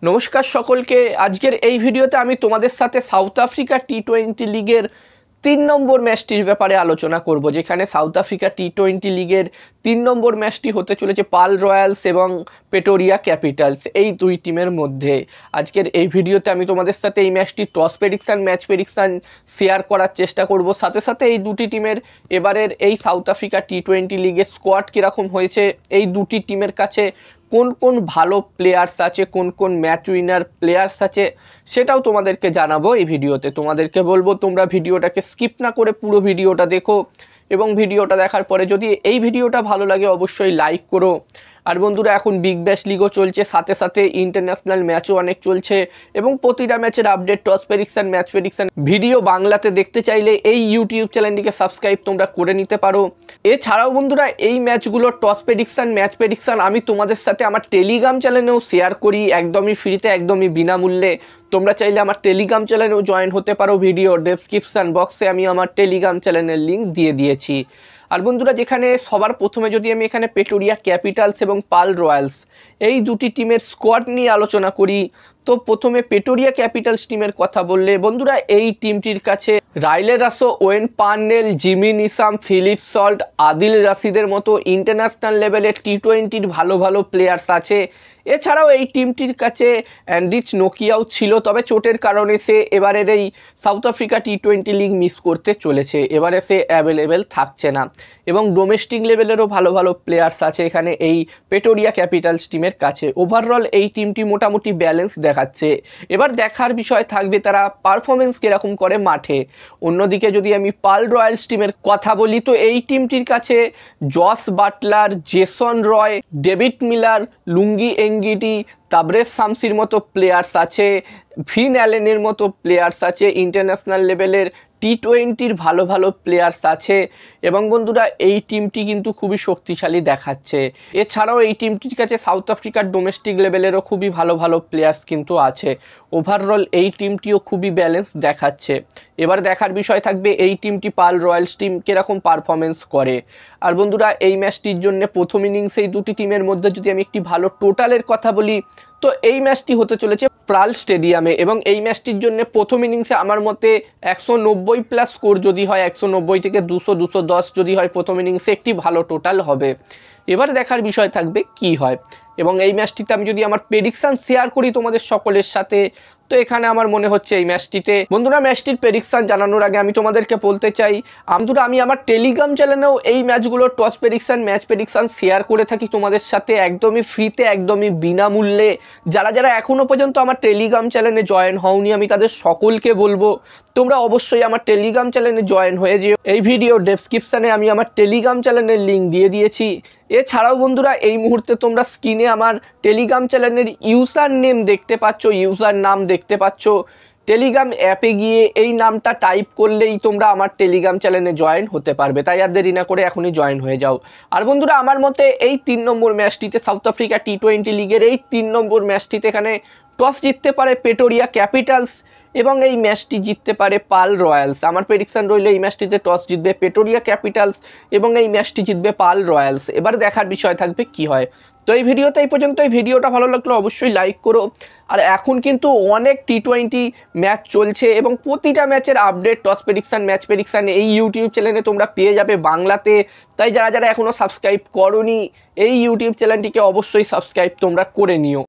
নমস্কার সকলকে। আজকের এই ভিডিওতে আমি তোমাদের সাথে সাউথ আফ্রিকা টি-20 লিগের 3 নম্বর ম্যাচটির ব্যাপারে আলোচনা করব, যেখানে সাউথ আফ্রিকা টি-20 লিগের 3 নম্বর ম্যাচটি হতে চলেছে পার্ল রয়্যালস এবং প্রেটোরিয়া ক্যাপিটালস, এই দুই টিমের মধ্যে। আজকের এই ভিডিওতে আমি তোমাদের সাথে এই ম্যাচটির toss prediction, match prediction share করার চেষ্টা করব। সাথে সাথে এই দুটি টিমের এবারের এই সাউথ আফ্রিকা টি-20 লিগের স্কোয়াড কীরকম হয়েছে, এই দুটি টিমের কাছে কোন কোন ভালো প্লেয়ার্স আছে, কোন কোন ম্যাচ উইনার প্লেয়ার্স আছে, সেটাও তোমাদেরকে জানাবো এই ভিডিওতে। তোমাদেরকে বলবো তোমরা ভিডিওটাকে স্কিপ না করে পুরো ভিডিওটা দেখো, এবং ভিডিওটা দেখার পরে যদি এই ভিডিওটা ভালো লাগে অবশ্যই লাইক করো। আর বন্ধুরা, এখন বিগ ব্যাশ লিগও চলছে, সাথে সাথে ইন্টারন্যাশনাল ম্যাচও অনেক চলছে, এবং প্রতিটা ম্যাচের update, toss prediction, match prediction video বাংলাতে দেখতে চাইলে এই ইউটিউব চ্যানেলটিকে সাবস্ক্রাইব তোমরা করে নিতে পারো। এছাড়াও বন্ধুরা, এই ম্যাচগুলো টস প্রেডিকশান, ম্যাচ প্রেডিকশান আমি তোমাদের সাথে আমার টেলিগ্রাম চ্যানেলেও শেয়ার করি, একদমই ফ্রিতে, একদমই বিনামূল্যে। তোমরা চাইলে আমার টেলিগ্রাম চ্যানেলেও জয়েন হতে পারো। ভিডিও ডেসক্রিপশান বক্সে আমি আমার টেলিগ্রাম চ্যানেলের লিঙ্ক দিয়ে দিয়েছি। আর বন্ধুরা, যেখানে সবার প্রথমে যদি আমি এখানে প্রেটোরিয়া ক্যাপিটালস এবং পার্ল রয়্যালস এই দুটি টিমের স্কোয়াড নিয়ে আলোচনা করি, তো প্রথমে প্রেটোরিয়া ক্যাপিটালস টিমের কথা বললে বন্ধুরা, এই টিমটির কাছে Rilee Rossouw, Wayne Parnell, Jimmy Neesham, Philip Salt, Adil রাশিদের মতো ইন্টারন্যাশনাল লেভেলের টি-20 ভালো ভালো প্লেয়ার্স আছে। এছাড়াও এই টিমটির কাছে অ্যান্ড্রিচ নোকিয়াও ছিল, তবে চোটের কারণে সে এবারের এই সাউথ আফ্রিকা টি-20 লিগ মিস করতে চলেছে, এবারে সে অ্যাভেলেবেল থাকছে না। এবং ডোমেস্টিক লেভেলেরও ভালো ভালো প্লেয়ার্স আছে এখানে এই প্রেটোরিয়া ক্যাপিটালস টিমের কাছে। ওভারঅল এই টিমটি মোটামুটি ব্যালেন্স দেখাচ্ছে। এবার দেখার বিষয় থাকবে তারা পারফরমেন্স কীরকম করে মাঠে। অন্যদিকে যদি আমি পার্ল রয়্যালস টিমের কথা বলি, তো এই টিমটির কাছে Jos Buttler, Jason Roy, David Miller, Lungi Ngidi, Tabraiz শামসির মতো প্লেয়ার্স আছে, ফিন অ্যালেনের মতো প্লেয়ার্স আছে, ইন্টারন্যাশনাল লেভেলের টি-20 ভালো ভালো প্লেয়ার্স আছে। এবং বন্ধুরা, এই টিমটি কিন্তু খুবই শক্তিশালী দেখাচ্ছে। এছাড়াও এই টিমটির কাছে সাউথ আফ্রিকার ডোমেস্টিক লেভেলেরও খুবই ভালো ভালো প্লেয়ার্স কিন্তু আছে। ওভারঅল এই টিমটিও খুবই ব্যালেন্স দেখাচ্ছে। এবার দেখার বিষয় থাকবে এই টিমটি পার্ল রয়্যালস টিম কীরকম পারফরমেন্স করে। আর বন্ধুরা, এই ম্যাচটির জন্য প্রথম ইনিংসে এই দুটি টিমের মধ্যে যদি আমি একটি ভালো টোটালের কথা বলি, তো এই ম্যাচটি হতে চলেছে প্রাল স্টেডিয়ামে, এবং এই ম্যাচটির জন্য প্রথম ইনিংসে আমার মতে 190 প্লাস স্কোর যদি হয়, 190 থেকে 200, 210 যদি হয় প্রথম ইনিংসে, একটি ভালো টোটাল হবে। এবার দেখার বিষয় থাকবে কি হয়। এবং এই ম্যাচটিতে আমি যদি আমার প্রেডিকশান শেয়ার করি তোমাদের সকলের সাথে, তো এখানে আমার মনে হচ্ছে এই ম্যাচটিতে বন্ধুরা, ম্যাচটির প্রেডিকশান জানানোর আগে আমি তোমাদেরকে বলতে চাই, বন্ধুরা আমি আমার টেলিগ্রাম চ্যানেলেও এই ম্যাচগুলোর toss prediction, match prediction share করে থাকি তোমাদের সাথে, একদমই ফ্রিতে, একদমই বিনামূল্যে। যারা যারা এখনও পর্যন্ত আমার টেলিগ্রাম চ্যানেলে জয়েন হওনি, আমি তাদের সকলকে বলবো তোমরা অবশ্যই আমার টেলিগ্রাম চ্যানেলে জয়েন হয়ে যেও। এই ভিডিও ডেসক্রিপশানে আমি আমার টেলিগ্রাম চ্যানেলের লিঙ্ক দিয়ে দিয়েছি। এছাড়াও বন্ধুরা, এই মুহূর্তে তোমরা স্ক্রিনে আমার টেলিগ্রাম চ্যানেলের ইউজার নেম দেখতে পাচ্ছ, ইউজার নাম দেখতে পাচ্ছ। টেলিগ্রাম অ্যাপে গিয়ে এই নামটা টাইপ করলেই তোমরা আমার টেলিগ্রাম চ্যানেলে জয়েন হতে পারবে, তাই আর দেরি না করে এখনই জয়েন হয়ে যাও। আর বন্ধুরা, আমার মতে এই 3 নম্বর ম্যাচটিতে, সাউথ আফ্রিকা টি-20 লিগের এই 3 নম্বর ম্যাচটিতে এখানে টস জিততে পারে প্রেটোরিয়া ক্যাপিটালস, এবং এই ম্যাচটি জিততে পারে পার্ল রয়্যালস। আমার প্রেডিকশান রইল এই ম্যাচটিতে টস জিতবে প্রেটোরিয়া ক্যাপিটালস এবং এই ম্যাচটি জিতবে পার্ল রয়্যালস। এবার দেখার বিষয় থাকবে কি হয়। তো এই ভিডিওতে এই পর্যন্ত। এই ভিডিওটা ভালো লাগলে অবশ্যই লাইক করো। আর এখন কিন্তু অনেক টি-20 ম্যাচ চলছে, এবং প্রতিটা ম্যাচের update, toss prediction, match prediction এই ইউটিউব চ্যানেলে তোমরা পেয়ে যাবে বাংলাতে। তাই যারা যারা এখনও সাবস্ক্রাইব করোনি, এই ইউটিউব চ্যানেলটিকে অবশ্যই সাবস্ক্রাইব তোমরা করে নিও।